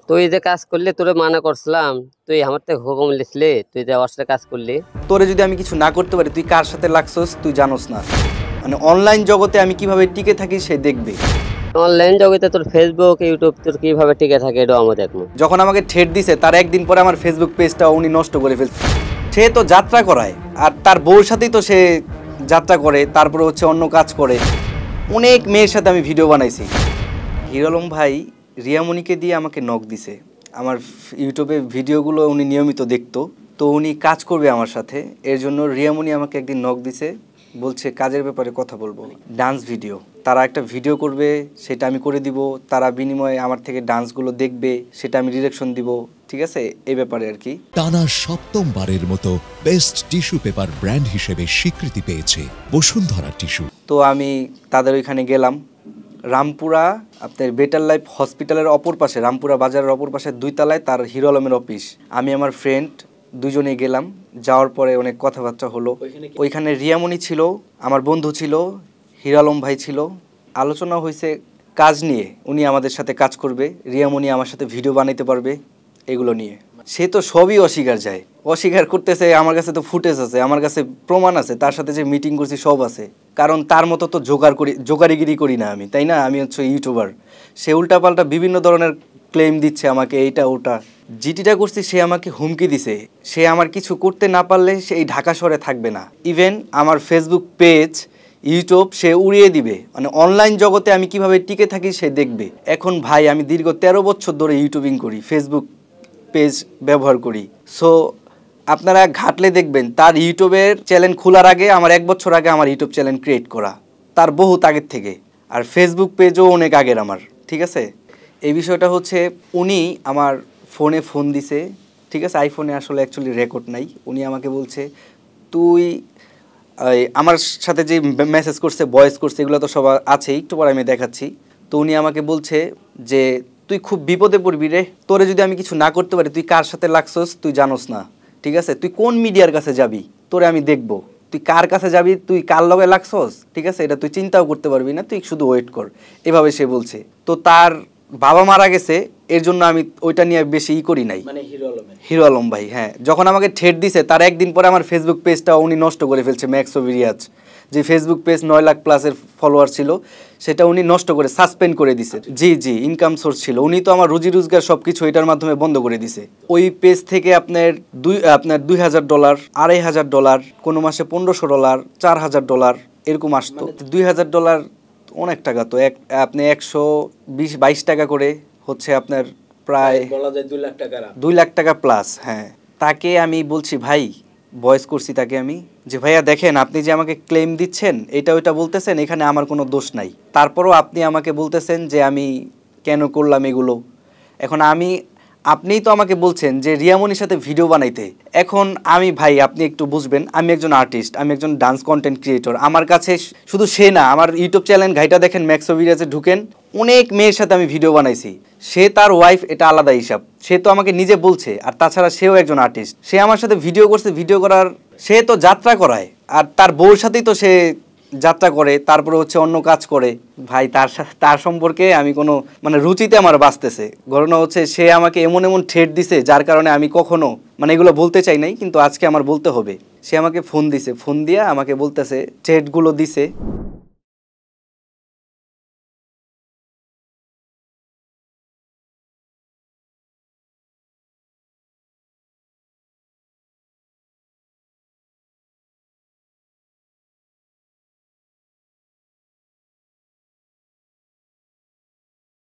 তুই যে কাজ করলি তোরে মানা করছিলাম, তুই আমার থেকে হুকুম লিখলি, তুই যে আমার সাথে কাজ করলি। তোরে যদি আমি কিছু না করতে পারি তুই কার সাথে লাগছস তুই জানোস না। মানে অনলাইন জগতে আমি কিভাবে টিকে থাকি সে দেখবে। অনলাইন জগতে তোর ফেসবুক ইউটিউব তোর কিভাবে টিকে থাকে এটা আমরা দেখবো। যখন আমাকে ঠেট দিছে তার একদিন পরে আমার ফেসবুক পেজটা উনি নষ্ট করে ফেলছে। সে তো যাত্রা করায় আর তার বউর সাথেই তো সে যাত্রা করে, তারপরে হচ্ছে অন্য কাজ করে। অনেক মেয়ের সাথে আমি ভিডিও বানাইছি। হিরো আলম ভাই রিয়ামণিকে দিয়ে আমাকে নক দিছে। আমার ইউটিউবে ভিডিওগুলো উনি নিয়মিত দেখতো, তো উনি কাজ করবে আমার সাথে। এর জন্য রিয়ামণি আমাকে একদিন নক দিছে, বলছে কাজের ব্যাপারে কথা বলবো। ডান্স ভিডিও তারা একটা ভিডিও করবে, সেটা আমি করে দিব। তারা বিনিময়ে আমার থেকে ডান্সগুলো দেখবে, সেটা আমি ডিরেকশন দিব। ঠিক আছে, এই ব্যাপারে আর কি। টানা সপ্তমবারের মতো বেস্ট টিস্যু পেপার ব্র্যান্ড হিসেবে স্বীকৃতি পেয়েছে বসুন্ধরা টিস্যু। তো আমি তাদের ওইখানে গেলাম, রামপুরা আপনার বেটার লাইফ হসপিটালের অপর পাশে, রামপুরা বাজারের অপর পাশে 2 তলায় তার হিরো আলমের অফিস। আমি আমার ফ্রেন্ড দুজনেই গেলাম। যাওয়ার পরে অনেক কথাবার্তা হলো। ওইখানে রিয়ামণি ছিল, আমার বন্ধু ছিল, হিরো আলম ভাই ছিল। আলোচনা হয়েছে কাজ নিয়ে, উনি আমাদের সাথে কাজ করবে, রিয়ামণি আমার সাথে ভিডিও বানাইতে পারবে, এগুলো নিয়ে। সে তো সবই অস্বীকার যায়, অস্বীকার করতেছে। আমার কাছে তো ফুটেজ আছে, আমার কাছে প্রমাণ আছে, তার সাথে যে মিটিং করছি সব আছে। কারণ তার মতো তো জোগাড়িগিরি করি না আমি, তাই না? আমি হচ্ছে ইউটিউবার। সে উল্টাপাল্টা বিভিন্ন ধরনের ক্লেম দিচ্ছে আমাকে, এইটা ওটা। জিটিটা করছি, সে আমাকে হুমকি দিছে, সে আমার কিছু করতে না পারলে সে এই ঢাকা শহরে থাকবে না। ইভেন আমার ফেসবুক পেজ ইউটিউব সে উড়িয়ে দিবে। মানে অনলাইন জগতে আমি কিভাবে টিকে থাকি সে দেখবে। এখন ভাই আমি দীর্ঘ 13 বছর ধরে ইউটিউবিং করি, ফেসবুক পেজ ব্যবহার করি। সো আপনারা ঘাটলে দেখবেন তার ইউটিউবের চ্যানেল খোলার আগে, আমার 1 বছর আগে আমার ইউটিউব চ্যানেল ক্রিয়েট করা, তার বহুত আগের থেকে। আর ফেসবুক পেজও অনেক আগের আমার। ঠিক আছে, এই বিষয়টা হচ্ছে উনি আমার ফোনে ফোন দিছে। ঠিক আছে, আইফোনে আসলে অ্যাকচুয়ালি রেকর্ড নাই। উনি আমাকে বলছে তুই আমার সাথে যে মেসেজ করছে, ভয়েস করছে, এগুলো তো সব আছে, একটু পরে আমি দেখাচ্ছি। তো উনি আমাকে বলছে যে তুই খুব বিপদে পড়বি রে, তোরে যদি আমি কিছু না করতে পারি তুই কার সাথে লাগছস তুই জানোস না। ঠিক আছে, তুই কোন মিডিয়ার কাছে যাবি তোরে আমি দেখব, তুই কার কাছে যাবি, তুই কার লগে লাগছস, ঠিক আছে, এটা তুই চিন্তাও করতে পারবি না, তুই শুধু ওয়েট কর। এভাবে সে বলছে। তো তার বাবা মারা গেছে, এর জন্য আমি ওইটা নিয়ে বেশি করি নাই। মানে হিরো আলম ভাই, হ্যাঁ, যখন আমাকে ঠেট দিছে তার একদিন পরে আমার ফেসবুক পেজটা উনি নষ্ট করে ফেলছে। ম্যাক্স অফ রিয়াজ, যে ফেসবুক পেজ 9 লাখ প্লাসের ফলোয়ার ছিল, সেটা উনি নষ্ট করে সাসপেন্ড করে দিছে। জি, ইনকাম সোর্স ছিল। উনি তো আমার রুজি রোজগার সব কিছু এটার মাধ্যমে বন্ধ করে দিছে। ওই পেজ থেকে আপনার $2000, $2500, কোনো মাসে $1500, $4000 এরকম আসতো। $2000 অনেক টাকা তো। আপনি 120-22 টাকা করে হচ্ছে আপনার প্রায় বলা যায় 2 লাখ টাকা, 2 লাখ টাকা প্লাস। হ্যাঁ, তাকে আমি বলছি ভাই, ভয়েস করছি তাকে আমি, যে ভাইয়া দেখেন আপনি যে আমাকে ক্লেম দিচ্ছেন, এটা ওইটা বলতেছেন, এখানে আমার কোনো দোষ নাই, তারপরও আপনি আমাকে বলতেছেন যে আমি কেন করলাম এগুলো। এখন আপনিই তো আমাকে বলছেন যে রিয়ামণির সাথে ভিডিও বানাইতে। এখন আমি ভাই, আপনি একটু বুঝবেন, আমি একজন আর্টিস্ট, আমি একজন ডান্স কন্টেন্ট ক্রিয়েটর। আমার কাছে শুধু সে না, আমার ইউটিউব চ্যানেল ঘাইটা দেখেন, ম্যাক্স অফ ভিডিওসে ঢুকেন, অনেক মেয়ের সাথে আমি ভিডিও বানাইছি। সে তার ওয়াইফ, এটা আলাদা হিসাব, সে তো আমাকে নিজে বলছে। আর তাছাড়া সেও একজন আর্টিস্ট, সে আমার সাথে ভিডিও করছে, ভিডিও করার, সে তো যাত্রা করায় আর তার বউর সাথেই তো সে যাত্রা করে, তারপরে হচ্ছে অন্য কাজ করে। ভাই তার সম্পর্কে আমি কোনো মানে রুচিতে আমার বাঁচতেছে। ঘটনা হচ্ছে সে আমাকে এমন এমন ঠেট দিছে, যার কারণে আমি কখনো মানে এগুলো বলতে চাই নাই, কিন্তু আজকে আমার বলতে হবে। সে আমাকে ফোন দিছে, ফোন দিয়ে আমাকে বলতেছে ঠেটগুলো দিছে।